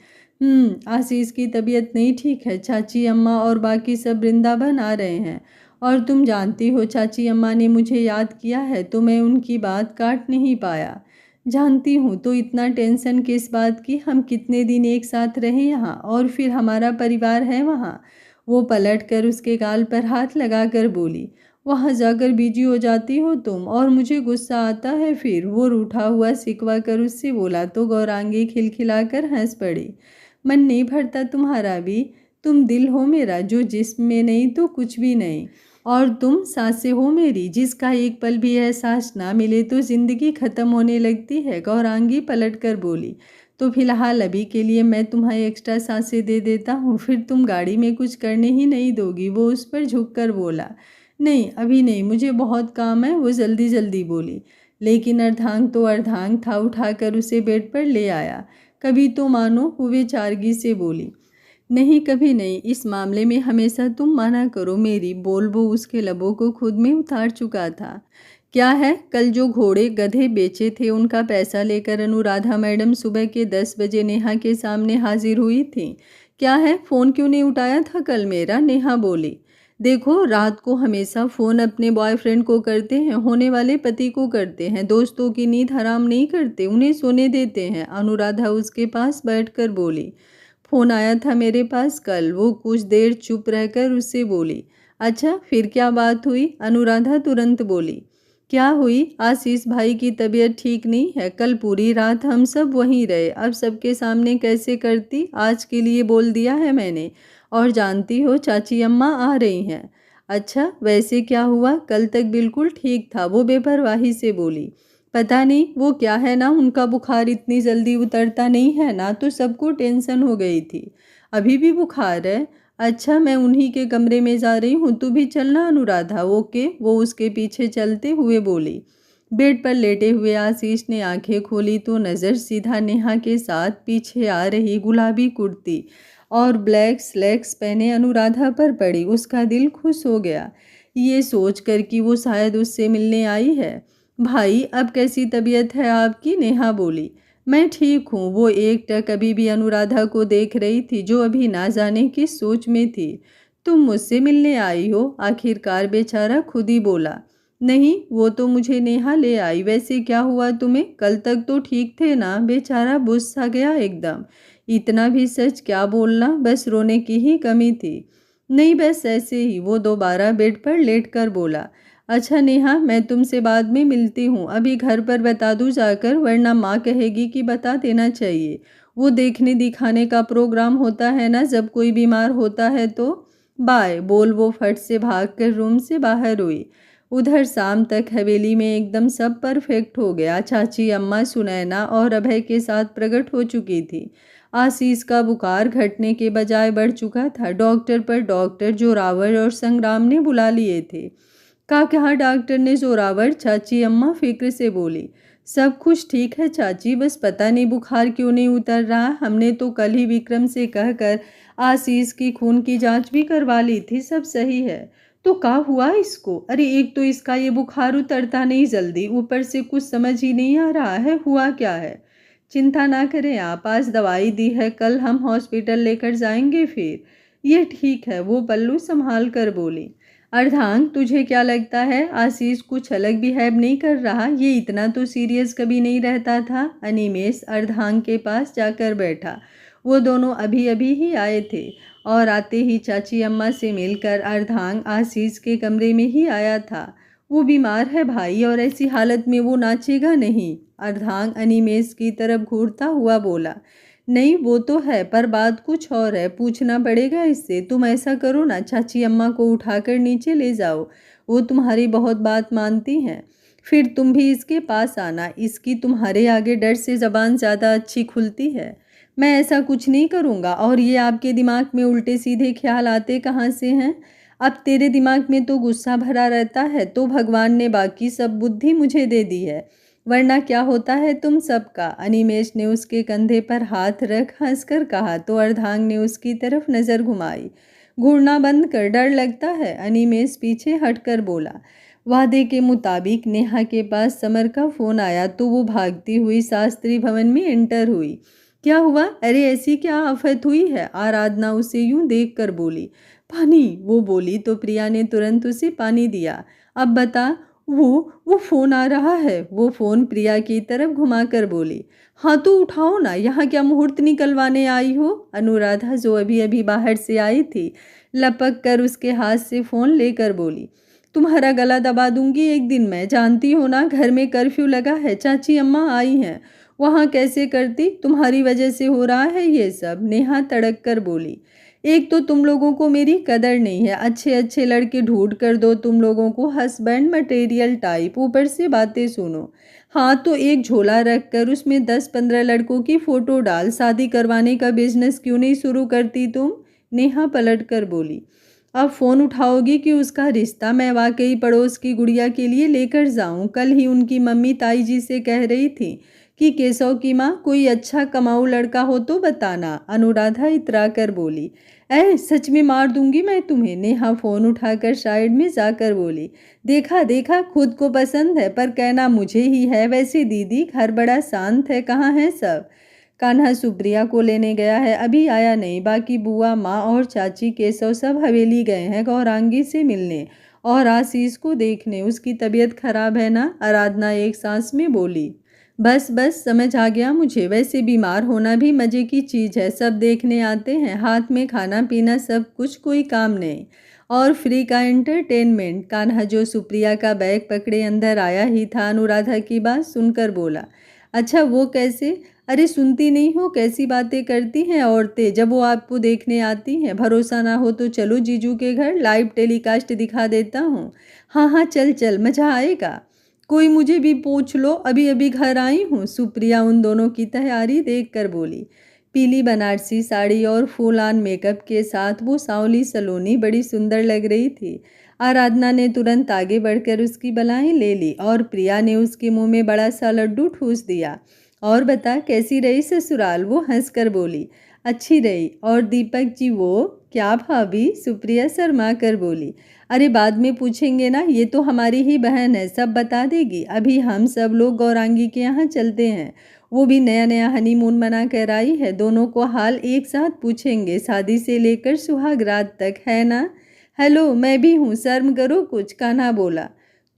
आशीष की तबीयत नहीं ठीक है। चाची अम्मा और बाकी सब वृंदावन आ रहे हैं और तुम जानती हो चाची अम्मा ने मुझे याद किया है तो मैं उनकी बात काट नहीं पाया। जानती हूँ, तो इतना टेंशन किस बात की? हम कितने दिन एक साथ रहे यहाँ और फिर हमारा परिवार है वहाँ। वो पलट कर उसके गाल पर हाथ लगा कर बोली। वहाँ जाकर बिजी हो जाती हो तुम और मुझे गुस्सा आता है फिर। वो रूठा हुआ सिकवा कर उससे बोला तो गौरांगी खिलखिलाकर हंस पड़ी। मन नहीं भरता तुम्हारा भी? तुम दिल हो मेरा, जो जिस्म में नहीं तो कुछ भी नहीं। और तुम सांसें हो मेरी, जिसका एक पल भी एहसास ना मिले तो ज़िंदगी ख़त्म होने लगती है। गौरांगी पलट कर बोली। तो फिलहाल अभी के लिए मैं तुम्हें एक्स्ट्रा सांसें दे देता हूँ, फिर तुम गाड़ी में कुछ करने ही नहीं दोगी। वो उस पर झुक कर बोला। नहीं अभी नहीं, मुझे बहुत काम है। वो जल्दी जल्दी बोली। लेकिन अर्धांग तो अर्धांग था, उठाकर उसे बेड पर ले आया। कभी तो मानो, वो बेचारगी से बोली। नहीं कभी नहीं, इस मामले में हमेशा तुम माना करो मेरी। बोल वो उसके लबों को खुद में उतार चुका था। क्या है? कल जो घोड़े गधे बेचे थे उनका पैसा लेकर अनुराधा मैडम सुबह के 10 बजे नेहा के सामने हाजिर हुई थी। क्या है? फ़ोन क्यों नहीं उठाया था कल मेरा? नेहा बोली। देखो, रात को हमेशा फ़ोन अपने बॉयफ्रेंड को करते हैं, होने वाले पति को करते हैं। दोस्तों की नींद हराम नहीं करते, उन्हें सोने देते हैं। अनुराधा उसके पास बैठकर बोली। फ़ोन आया था मेरे पास कल। वो कुछ देर चुप रहकर उससे बोली। अच्छा फिर क्या बात हुई? अनुराधा तुरंत बोली। क्या हुई? आशीष भाई की तबीयत ठीक नहीं है। कल पूरी रात हम सब वहीं रहे। अब सबके सामने कैसे करती? आज के लिए बोल दिया है मैंने। और जानती हो चाची अम्मा आ रही हैं। अच्छा वैसे क्या हुआ? कल तक बिल्कुल ठीक था। वो बेपरवाही से बोली। पता नहीं वो क्या है ना, उनका बुखार इतनी जल्दी उतरता नहीं है ना, तो सबको टेंशन हो गई थी। अभी भी बुखार है? अच्छा मैं उन्हीं के कमरे में जा रही हूँ, तू भी चलना अनुराधा। ओके, वो उसके पीछे चलते हुए बोली। बेड पर लेटे हुए आशीष ने आंखें खोली तो नज़र सीधा नेहा के साथ पीछे आ रही गुलाबी कुर्ती और ब्लैक स्लैक्स पहने अनुराधा पर पड़ी। उसका दिल खुश हो गया, ये सोचकर कि वो शायद उससे मिलने आई है। भाई अब कैसी तबीयत है आपकी? नेहा बोली। मैं ठीक हूँ। वो एकटक अभी भी अनुराधा को देख रही थी, जो अभी ना जाने किस सोच में थी। तुम मुझसे मिलने आई हो? आखिरकार बेचारा खुद ही बोला। नहीं, वो तो मुझे नेहा ले आई। वैसे क्या हुआ तुम्हें? कल तक तो ठीक थे ना? बेचारा बुझ सा गया एकदम। इतना भी सच क्या बोलना, बस रोने की ही कमी थी। नहीं बस ऐसे ही, वो दोबारा बेड पर लेटकर बोला। अच्छा नेहा, मैं तुमसे बाद में मिलती हूँ। अभी घर पर बता दूँ जाकर, वरना माँ कहेगी कि बता देना चाहिए। वो देखने दिखाने का प्रोग्राम होता है ना जब कोई बीमार होता है तो। बाय बोल वो फट से भागकर रूम से बाहर हुई। उधर शाम तक हवेली में एकदम सब परफेक्ट हो गया। चाची अम्मा सुनैना और अभय के साथ प्रकट हो चुकी थी। आशीष का बुखार घटने के बजाय बढ़ चुका था। डॉक्टर पर डॉक्टर जोरावर और संग्राम ने बुला लिए थे। का कहा डॉक्टर ने? जोरावर? चाची अम्मा फिक्र से बोली। सब कुछ ठीक है चाची, बस पता नहीं बुखार क्यों नहीं उतर रहा। हमने तो कल ही विक्रम से कहकर आशीष की खून की जांच भी करवा ली थी, सब सही है। तो क्या हुआ इसको? अरे एक तो इसका ये बुखार उतरता नहीं जल्दी, ऊपर से कुछ समझ ही नहीं आ रहा है हुआ क्या है। चिंता ना करें आप, आज दवाई दी है, कल हम हॉस्पिटल लेकर जाएंगे फिर। ये ठीक है, वो पल्लू संभाल कर बोली। अर्धांग, तुझे क्या लगता है आशीष कुछ अलग बिहेव नहीं कर रहा? ये इतना तो सीरियस कभी नहीं रहता था। अनिमेष अर्धांग के पास जाकर बैठा। वो दोनों अभी अभी ही आए थे और आते ही चाची अम्मा से मिलकर अर्धांग आशीष के कमरे में ही आया था। वो बीमार है भाई, और ऐसी हालत में वो नाचेगा नहीं। अर्धांग अनिमेष की तरफ घूरता हुआ बोला। नहीं वो तो है, पर बात कुछ और है, पूछना पड़ेगा इससे। तुम ऐसा करो ना, चाची अम्मा को उठाकर नीचे ले जाओ, वो तुम्हारी बहुत बात मानती हैं। फिर तुम भी इसके पास आना, इसकी तुम्हारे आगे डर से ज़बान ज़्यादा अच्छी खुलती है। मैं ऐसा कुछ नहीं करूँगा। और ये आपके दिमाग में उल्टे सीधे ख्याल आते कहाँ से हैं? अब तेरे दिमाग में तो गुस्सा भरा रहता है, तो भगवान ने बाकी सब बुद्धि मुझे दे दी है, वरना क्या होता है तुम सबका। अनिमेष ने उसके कंधे पर हाथ रख हंसकर कहा तो अर्धांग ने उसकी तरफ नज़र घुमाई। घूरना बंद कर, डर लगता है। अनिमेष पीछे हटकर बोला। वादे के मुताबिक नेहा के पास समर का फ़ोन आया तो वो भागती हुई शास्त्री भवन में एंटर हुई। क्या हुआ? अरे ऐसी क्या आफत हुई है? आराधना उसे यूं देख कर बोली। पानी, वो बोली तो प्रिया ने तुरंत उसे पानी दिया। अब बता। वो फ़ोन आ रहा है। वो फ़ोन प्रिया की तरफ घुमाकर बोली। हाँ तो उठाओ ना, यहाँ क्या मुहूर्त निकलवाने आई हो? अनुराधा जो अभी अभी बाहर से आई थी लपक कर उसके हाथ से फ़ोन लेकर बोली। तुम्हारा गला दबा दूंगी एक दिन मैं, जानती हो ना घर में कर्फ्यू लगा है, चाची अम्मा आई हैं, वहाँ कैसे करती? तुम्हारी वजह से हो रहा है ये सब, नेहा तड़क कर बोली। एक तो तुम लोगों को मेरी कदर नहीं है, अच्छे अच्छे लड़के ढूंढ कर दो तुम लोगों को, हस्बैंड मटेरियल टाइप, ऊपर से बातें सुनो। हाँ तो एक झोला रख कर उसमें 10-15 लड़कों की फ़ोटो डाल, शादी करवाने का बिजनेस क्यों नहीं शुरू करती तुम? नेहा पलट कर बोली। अब फ़ोन उठाओगी कि उसका रिश्ता मैं वाकई पड़ोस की गुड़िया के लिए लेकर जाऊं? कल ही उनकी मम्मी ताई जी से कह रही थी कि केशव की माँ कोई अच्छा कमाऊ लड़का हो तो बताना। अनुराधा इतरा कर बोली। सच में मार दूंगी मैं तुम्हें। नेहा फ़ोन उठाकर साइड में जाकर बोली। देखा देखा, खुद को पसंद है पर कहना मुझे ही है। वैसे दीदी घर बड़ा शांत है, कहाँ है सब? कान्हा सुप्रिया को लेने गया है, अभी आया नहीं। बाकी बुआ माँ और चाची केशव सब हवेली गए हैं गौरांगी से मिलने और आशीष को देखने। उसकी तबीयत खराब है ना? आराधना एक सांस में बोली। बस बस समझ आ गया मुझे। वैसे बीमार होना भी मज़े की चीज़ है, सब देखने आते हैं, हाथ में खाना पीना सब कुछ, कोई काम नहीं और फ्री का एंटरटेनमेंट। कान्हा जो सुप्रिया का बैग पकड़े अंदर आया ही था, अनुराधा की बात सुनकर बोला। अच्छा वो कैसे? अरे सुनती नहीं हो, कैसी बातें करती हैं औरतें जब वो आपको देखने आती हैं। भरोसा ना हो तो चलो जीजू के घर, लाइव टेलीकास्ट दिखा देता हूँ। हाँ हाँ चल चल, मज़ा आएगा। कोई मुझे भी पूछ लो, अभी अभी घर आई हूँ। सुप्रिया उन दोनों की तैयारी देखकर बोली। पीली बनारसी साड़ी और फुल ऑन मेकअप के साथ वो सांवली सलोनी बड़ी सुंदर लग रही थी। आराधना ने तुरंत आगे बढ़कर उसकी बलाएं ले ली और प्रिया ने उसके मुंह में बड़ा सा लड्डू ठूस दिया। और बता कैसी रही ससुराल? वो हंसकर बोली। अच्छी रही। और दीपक जी वो? क्या भाभी? सुप्रिया शर्मा कर बोली। अरे बाद में पूछेंगे ना, ये तो हमारी ही बहन है, सब बता देगी। अभी हम सब लोग गौरांगी के यहाँ चलते हैं, वो भी नया नया हनीमून मना कर आई है, दोनों को हाल एक साथ पूछेंगे, शादी से लेकर सुहागरात तक, है ना? हेलो मैं भी हूँ, शर्म करो कुछ। कान्हा बोला।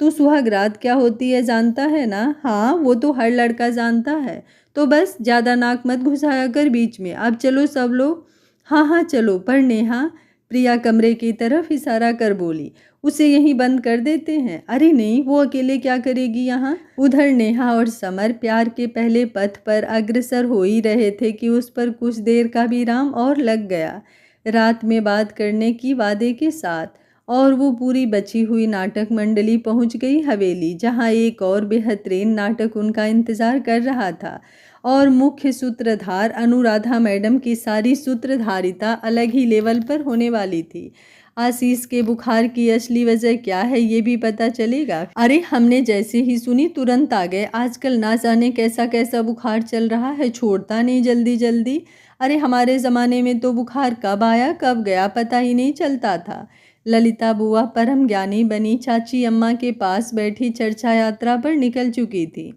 तू सुहागरात क्या होती है जानता है ना? हाँ वो तो हर लड़का जानता है। तो बस ज़्यादा नाक मत घुसाया कर बीच में। अब चलो सब लोग। हाँ हाँ चलो। पर नेहा, प्रिया कमरे की तरफ इशारा कर बोली, उसे यहीं बंद कर देते हैं। अरे नहीं, वो अकेले क्या करेगी यहाँ? उधर नेहा और समर प्यार के पहले पथ पर अग्रसर हो ही रहे थे कि उस पर कुछ देर का विराम और लग गया, रात में बात करने की वादे के साथ। और वो पूरी बची हुई नाटक मंडली पहुंच गई हवेली, जहां एक और बेहतरीन नाटक उनका इंतज़ार कर रहा था। और मुख्य सूत्रधार अनुराधा मैडम की सारी सूत्रधारिता अलग ही लेवल पर होने वाली थी। आशीष के बुखार की असली वजह क्या है ये भी पता चलेगा। अरे हमने जैसे ही सुनी तुरंत आ गए। आजकल ना जाने कैसा कैसा बुखार चल रहा है, छोड़ता नहीं जल्दी जल्दी। अरे हमारे ज़माने में तो बुखार कब आया कब गया पता ही नहीं चलता था। ललिता बुआ परम ज्ञानी बनी चाची अम्मा के पास बैठी चर्चा यात्रा पर निकल चुकी थी।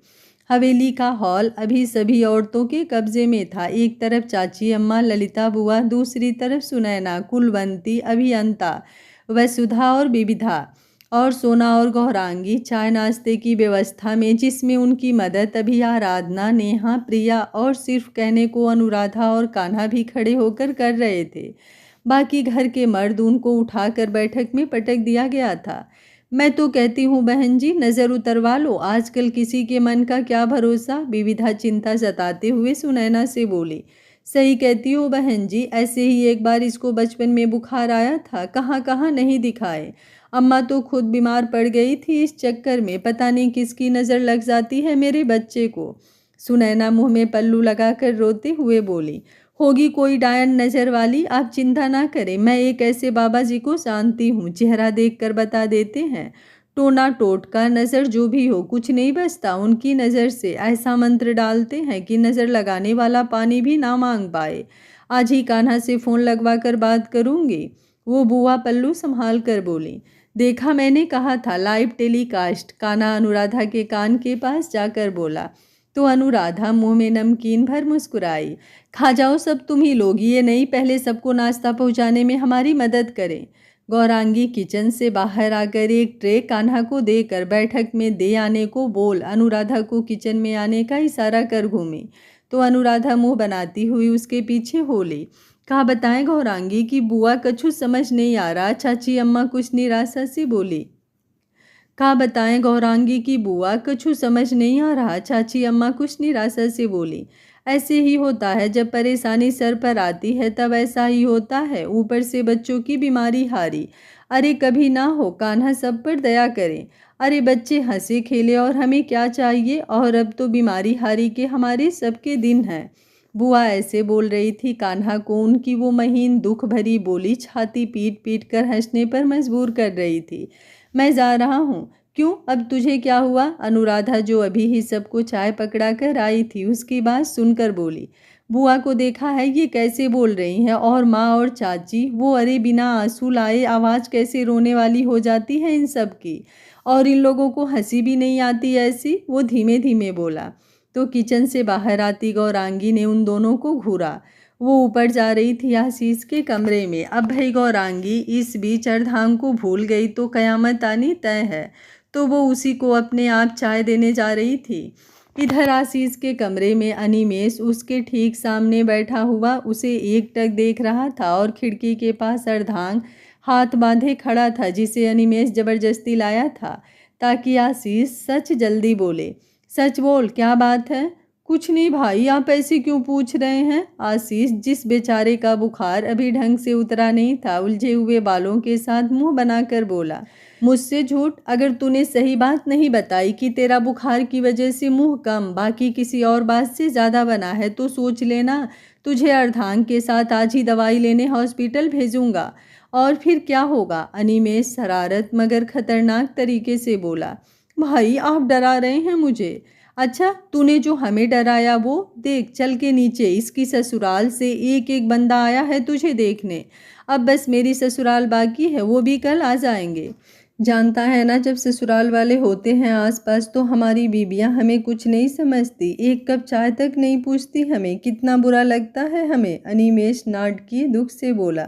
हवेली का हॉल अभी सभी औरतों के कब्जे में था। एक तरफ चाची अम्मा, ललिता बुआ, दूसरी तरफ सुनैना, कुलवंती, अभियंता, वसुधा और विविधा और सोना और गौरांगी। चाय नाश्ते की व्यवस्था में, जिसमें उनकी मदद अभी आराधना, नेहा, प्रिया और सिर्फ कहने को अनुराधा और कान्हा भी खड़े होकर कर रहे थे। बाकी घर के मर्द उनको उठाकर बैठक में पटक दिया गया था। मैं तो कहती हूँ बहन जी, नज़र उतरवा लो, आजकल किसी के मन का क्या भरोसा। विविधा चिंता जताते हुए सुनैना से बोली। सही कहती हो बहन जी, ऐसे ही एक बार इसको बचपन में बुखार आया था, कहाँ कहाँ नहीं दिखाए। अम्मा तो खुद बीमार पड़ गई थी इस चक्कर में, पता नहीं किसकी नज़र लग जाती है मेरे बच्चे को। सुनैना मुंह में पल्लू लगाकर रोते हुए बोली। होगी कोई डायन नज़र वाली, आप चिंता ना करें, मैं एक ऐसे बाबा जी को जानती हूँ, चेहरा देखकर बता देते हैं। टोना टोटका नज़र जो भी हो, कुछ नहीं बचता उनकी नज़र से। ऐसा मंत्र डालते हैं कि नज़र लगाने वाला पानी भी ना मांग पाए। आज ही कान्हा से फ़ोन लगवा कर बात करूँगी। वो बुआ पल्लू संभाल कर बोली। देखा, मैंने कहा था लाइव टेलीकास्ट, कान्हा अनुराधा के कान के पास जाकर बोला। तो अनुराधा मुंह में नमकीन भर मुस्कुराई। खा जाओ सब तुम ही लोग, ये नहीं पहले सबको नाश्ता पहुंचाने में हमारी मदद करें। गौरांगी किचन से बाहर आकर एक ट्रे कान्हा को देकर बैठक में दे आने को बोल अनुराधा को किचन में आने का इशारा कर घूमी। तो अनुराधा मुंह बनाती हुई उसके पीछे हो ली। कहा बताएं गौरांगी की बुआ, कछु समझ नहीं आ रहा। चाची अम्मा कुछ निराशा से बोली। कहा बताएं गौरांगी की बुआ, कछु समझ नहीं आ रहा। चाची अम्मा कुछ निराशा से बोली। ऐसे ही होता है, जब परेशानी सर पर आती है तब ऐसा ही होता है, ऊपर से बच्चों की बीमारी हारी। अरे कभी ना हो, कान्हा सब पर दया करें। अरे बच्चे हंसे खेले और हमें क्या चाहिए, और अब तो बीमारी हारी के हमारे सबके दिन हैं। बुआ ऐसे बोल रही थी, कान्हा को उनकी वो महीन दुख भरी बोली छाती पीट पीट कर हंसने पर मजबूर कर रही थी। मैं जा रहा हूँ। क्यों, अब तुझे क्या हुआ? अनुराधा जो अभी ही सबको चाय पकड़ा कर आई थी, उसकी बात सुनकर बोली। बुआ को देखा है ये कैसे बोल रही हैं, और माँ और चाची वो, अरे बिना आंसू लाए आवाज़ कैसे रोने वाली हो जाती है इन सब की। और इन लोगों को हंसी भी नहीं आती ऐसी, वो धीमे धीमे बोला। तो किचन से बाहर आती गौरांगी ने उन दोनों को घूरा। वो ऊपर जा रही थी आशीष के कमरे में। अब भाई गौरांगी इस बीच अर्धांग को भूल गई तो कयामत आनी तय है, तो वो उसी को अपने आप चाय देने जा रही थी। इधर आशीष के कमरे में अनिमेष उसके ठीक सामने बैठा हुआ उसे एकटक देख रहा था, और खिड़की के पास अर्धांग हाथ बांधे खड़ा था, जिसे अनिमेष जबरदस्ती लाया था ताकि आशीष सच जल्दी बोले। सच बोल, क्या बात है? कुछ नहीं भाई, आप ऐसे क्यों पूछ रहे हैं? आशीष, जिस बेचारे का बुखार अभी ढंग से उतरा नहीं था, उलझे हुए बालों के साथ मुंह बनाकर बोला। मुझसे झूठ? अगर तूने सही बात नहीं बताई कि तेरा बुखार की वजह से मुंह कम, बाकी किसी और बात से ज़्यादा बना है, तो सोच लेना, तुझे अर्धांग के साथ आज ही दवाई लेने हॉस्पिटल भेजूंगा। और फिर क्या होगा? अनिमेष शरारत मगर खतरनाक तरीके से बोला। भाई आप डरा रहे हैं मुझे। अच्छा, तूने जो हमें डराया वो देख, चल के नीचे इसकी ससुराल से एक एक बंदा आया है तुझे देखने। अब बस मेरी ससुराल बाकी है, वो भी कल आ जाएंगे। जानता है ना, जब ससुराल वाले होते हैं आसपास तो हमारी बीबियां हमें कुछ नहीं समझती, एक कप चाय तक नहीं पूछती हमें, कितना बुरा लगता है हमें। अनिमेष नाटकीय दुख से बोला।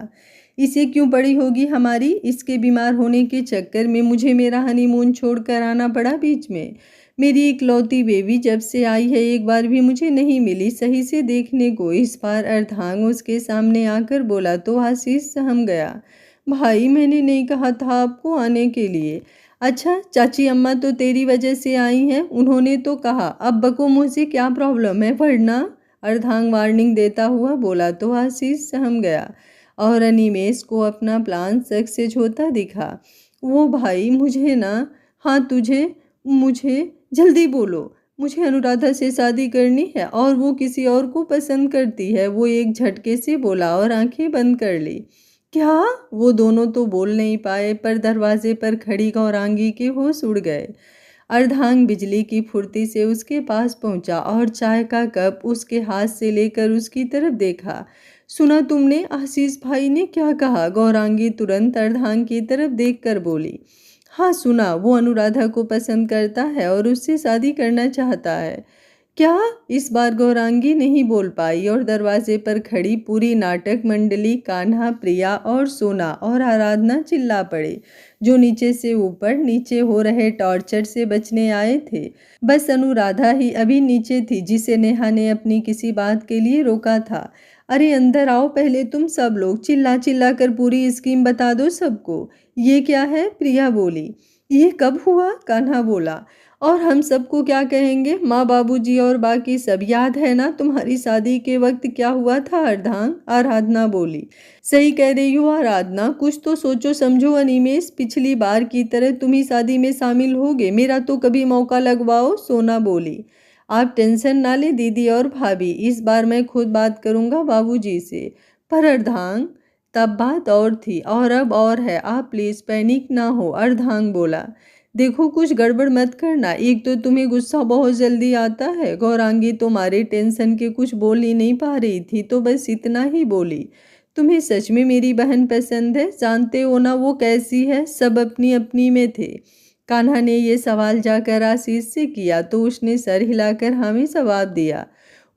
इसे क्यों पड़ी होगी हमारी? इसके बीमार होने के चक्कर में मुझे मेरा हनीमून छोड़कर आना पड़ा बीच में। मेरी इकलौती बेबी जब से आई है एक बार भी मुझे नहीं मिली सही से देखने को। इस बार अर्धांग उसके सामने आकर बोला तो आशीष सहम गया। भाई मैंने नहीं कहा था आपको आने के लिए। अच्छा, चाची अम्मा तो तेरी वजह से आई हैं, उन्होंने तो कहा। अब बको मुझे क्या प्रॉब्लम है, पढ़ना। अर्धांग वार्निंग देता हुआ बोला तो आशीष सहम गया और अनिमेष को अपना प्लान सक्सेस होता दिखा। वो भाई मुझे ना, हाँ तुझे, मुझे, जल्दी बोलो। मुझे अनुराधा से शादी करनी है और वो किसी और को पसंद करती है, वो एक झटके से बोला और आंखें बंद कर ली। क्या? वो दोनों तो बोल नहीं पाए, पर दरवाजे पर खड़ी गौरांगी के होश उड़ गए। अर्धांग बिजली की फुर्ती से उसके पास पहुंचा और चाय का कप उसके हाथ से लेकर उसकी तरफ देखा। सुना तुमने आशीष भाई ने क्या कहा? गौरांगी तुरंत अर्धांग की तरफ देखकर बोली। हाँ सुना, वो अनुराधा को पसंद करता है और उससे शादी करना चाहता है। क्या? इस बार गौरांगी नहीं बोल पाई और दरवाजे पर खड़ी पूरी नाटक मंडली, कान्हा, प्रिया और सोना और आराधना चिल्ला पड़े, जो नीचे से ऊपर नीचे हो रहे टॉर्चर से बचने आए थे। बस अनुराधा ही अभी नीचे थी, जिसे नेहा ने अपनी किसी बात के लिए रोका था। अरे अंदर आओ पहले तुम सब लोग, चिल्ला चिल्ला कर पूरी स्कीम बता दो सबको। ये क्या है? प्रिया बोली। ये कब हुआ? कान्हा बोला। और हम सबको क्या कहेंगे? माँ, बाबूजी और बाकी सब। याद है ना तुम्हारी शादी के वक्त क्या हुआ था अर्धांग? आराधना बोली। सही कह रही हो आराधना, कुछ तो सोचो समझो अनिमेष, पिछली बार की तरह तुम ही शादी में शामिल होगे, मेरा तो कभी मौका लगवाओ, सोना बोली। आप टेंशन ना ले दीदी और भाभी, इस बार मैं खुद बात करूंगा बाबूजी से। पर अर्धांग, तब बात और थी और अब और है, आप प्लीज पैनिक ना हो, अर्धांग बोला। देखो कुछ गड़बड़ मत करना, एक तो तुम्हें गुस्सा बहुत जल्दी आता है। गौरांगी तुम्हारे टेंशन के कुछ बोल ही नहीं पा रही थी, तो बस इतना ही बोली। तुम्हें सच में मेरी बहन पसंद है? जानते हो ना वो कैसी है? सब अपनी अपनी में थे। कान्हा ने ये सवाल जाकर आशीष से किया तो उसने सर हिलाकर हाँ में जवाब दिया।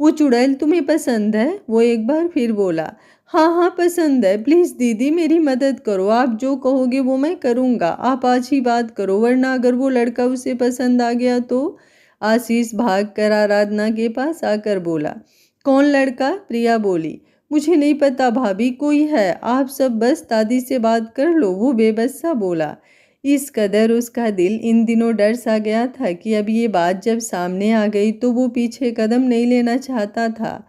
वो चुड़ैल तुम्हें पसंद है? वो एक बार फिर बोला। हाँ हाँ पसंद है, प्लीज़ दीदी मेरी मदद करो, आप जो कहोगे वो मैं करूँगा, आप आज ही बात करो, वरना अगर वो लड़का उसे पसंद आ गया तो। आशीष भाग कर आराधना के पास आकर बोला। कौन लड़का? प्रिया बोली। मुझे नहीं पता भाभी, कोई है, आप सब बस दादी से बात कर लो, वो बेबस सा बोला। इस कदर उसका दिल इन दिनों डर सा गया था कि अब ये बात जब सामने आ गई तो वो पीछे कदम नहीं लेना चाहता था।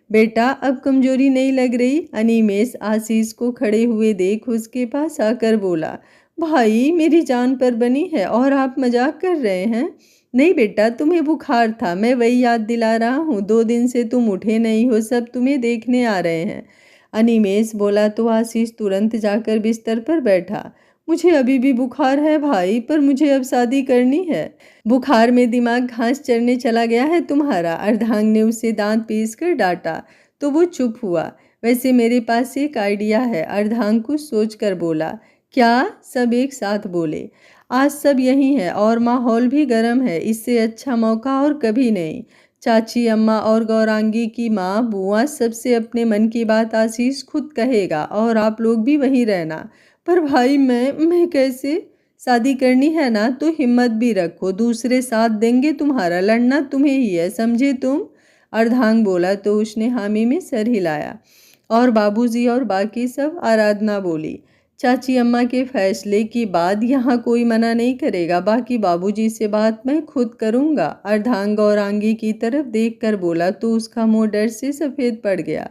बेटा अब कमजोरी नहीं लग रही? अनिमेष आशीष को खड़े हुए देख उसके पास आकर बोला। भाई मेरी जान पर बनी है और आप मजाक कर रहे हैं? नहीं बेटा, तुम्हें बुखार था, मैं वही याद दिला रहा हूँ, 2 दिन से तुम उठे नहीं हो, सब तुम्हें देखने आ रहे हैं। अनिमेष बोला तो आशीष तुरंत जाकर बिस्तर पर बैठा। मुझे अभी भी बुखार है भाई, पर मुझे अब शादी करनी है। बुखार में दिमाग घास चरने चला गया है तुम्हारा, अर्धांग ने उसे दांत पीस कर डांटा तो वो चुप हुआ। वैसे मेरे पास एक आइडिया है, अर्धांग कुछ सोच कर बोला। क्या? सब एक साथ बोले। आज सब यही है और माहौल भी गर्म है, इससे अच्छा मौका और कभी नहीं। चाची, अम्मा और गौरांगी की माँ, बुआ, सबसे अपने मन की बात आशीष खुद कहेगा और आप लोग भी वहीं रहना। पर भाई मैं कैसे? शादी करनी है ना तो हिम्मत भी रखो, दूसरे साथ देंगे तुम्हारा, लड़ना तुम्हें ही है, समझे तुम? अर्धांग बोला तो उसने हामी में सर हिलाया। और बाबूजी और बाकी सब? आराधना बोली। चाची अम्मा के फैसले की बात यहाँ कोई मना नहीं करेगा, बाकी बाबूजी से बात मैं खुद करूँगा। अर्धांग गौरांगी की तरफ देख कर बोला तो उसका मुंह डर से सफ़ेद पड़ गया।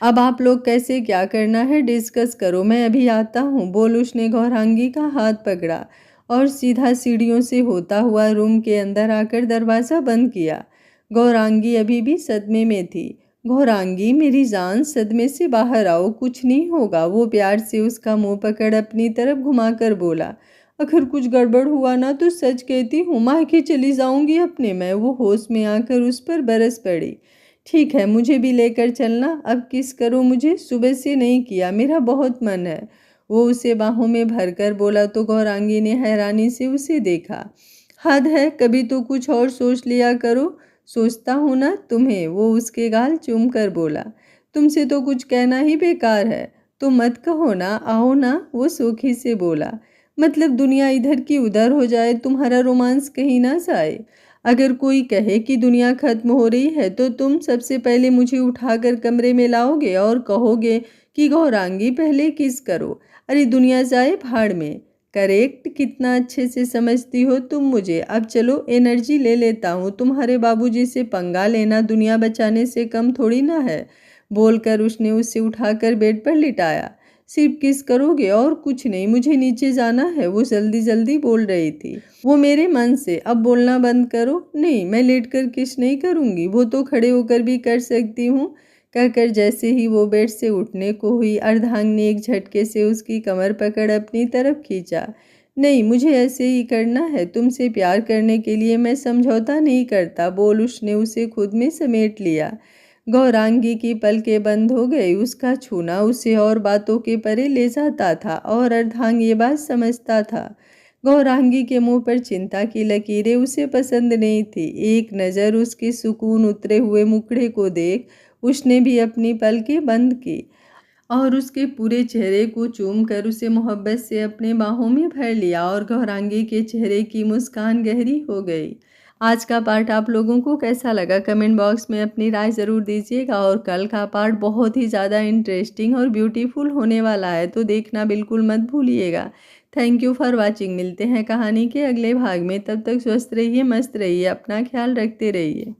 अब आप लोग कैसे क्या करना है डिस्कस करो, मैं अभी आता हूँ, बोल उसने गौरांगी का हाथ पकड़ा और सीधा सीढ़ियों से होता हुआ रूम के अंदर आकर दरवाज़ा बंद किया। गौरांगी अभी भी सदमे में थी। गौरांगी मेरी जान, सदमे से बाहर आओ, कुछ नहीं होगा, वो प्यार से उसका मुंह पकड़ अपनी तरफ घुमाकर बोला। अगर कुछ गड़बड़ हुआ ना तो सच कहती हूँ मायके चली जाऊंगी अपने मैं। वो होश में आकर उस पर बरस पड़ी। ठीक है, मुझे भी लेकर चलना, अब किस करो मुझे, सुबह से नहीं किया, मेरा बहुत मन है। वो उसे बाहों में भरकर बोला तो गौरांगी ने हैरानी से उसे देखा। हद है, कभी तो कुछ और सोच लिया करो। सोचता हूँ ना तुम्हें, वो उसके गाल चूम कर बोला। तुमसे तो कुछ कहना ही बेकार है, तो मत कहो ना, आओ ना, वो सूखी से बोला। मतलब दुनिया इधर की उधर हो जाए, तुम्हारा रोमांस कहीं ना जाए। अगर कोई कहे कि दुनिया खत्म हो रही है तो तुम सबसे पहले मुझे उठाकर कमरे में लाओगे और कहोगे कि गौरांगी पहले किस करो। अरे दुनिया जाए भाड़ में। करेक्ट, कितना अच्छे से समझती हो तुम मुझे। अब चलो एनर्जी ले लेता हूँ, तुम्हारे बाबूजी से पंगा लेना दुनिया बचाने से कम थोड़ी ना है, बोलकर उसने उसे उठाकर बेड पर लिटाया। सिर्फ किस करोगे और कुछ नहीं, मुझे नीचे जाना है, वो जल्दी जल्दी बोल रही थी। वो मेरे मन से, अब बोलना बंद करो। नहीं, मैं लेटकर किस नहीं करूँगी, वो तो खड़े होकर भी कर सकती हूँ, कहकर जैसे ही वो बेड से उठने को हुई, अर्धांग ने एक झटके से उसकी कमर पकड़ अपनी तरफ खींचा। नहीं, मुझे ऐसे ही करना है, तुमसे प्यार करने के लिए मैं समझौता नहीं करता, बोल उसने उसे खुद में समेट लिया। गौरांगी की पलकें बंद हो गई, उसका छूना उसे और बातों के परे ले जाता था और अर्धांग ये बात समझता था। गौरांगी के मुंह पर चिंता की लकीरें उसे पसंद नहीं थी। एक नज़र उसके सुकून उतरे हुए मुखड़े को देख उसने भी अपनी पलकें बंद की और उसके पूरे चेहरे को चूमकर उसे मोहब्बत से अपने बाहों में भर लिया और गौरांगी के चेहरे की मुस्कान गहरी हो गई। आज का पार्ट आप लोगों को कैसा लगा कमेंट बॉक्स में अपनी राय ज़रूर दीजिएगा और कल का पार्ट बहुत ही ज़्यादा इंटरेस्टिंग और ब्यूटीफुल होने वाला है, तो देखना बिल्कुल मत भूलिएगा। Thank you for watching. मिलते हैं कहानी के अगले भाग में, तब तक स्वस्थ रहिए, मस्त रहिए, अपना ख्याल रखते रहिए।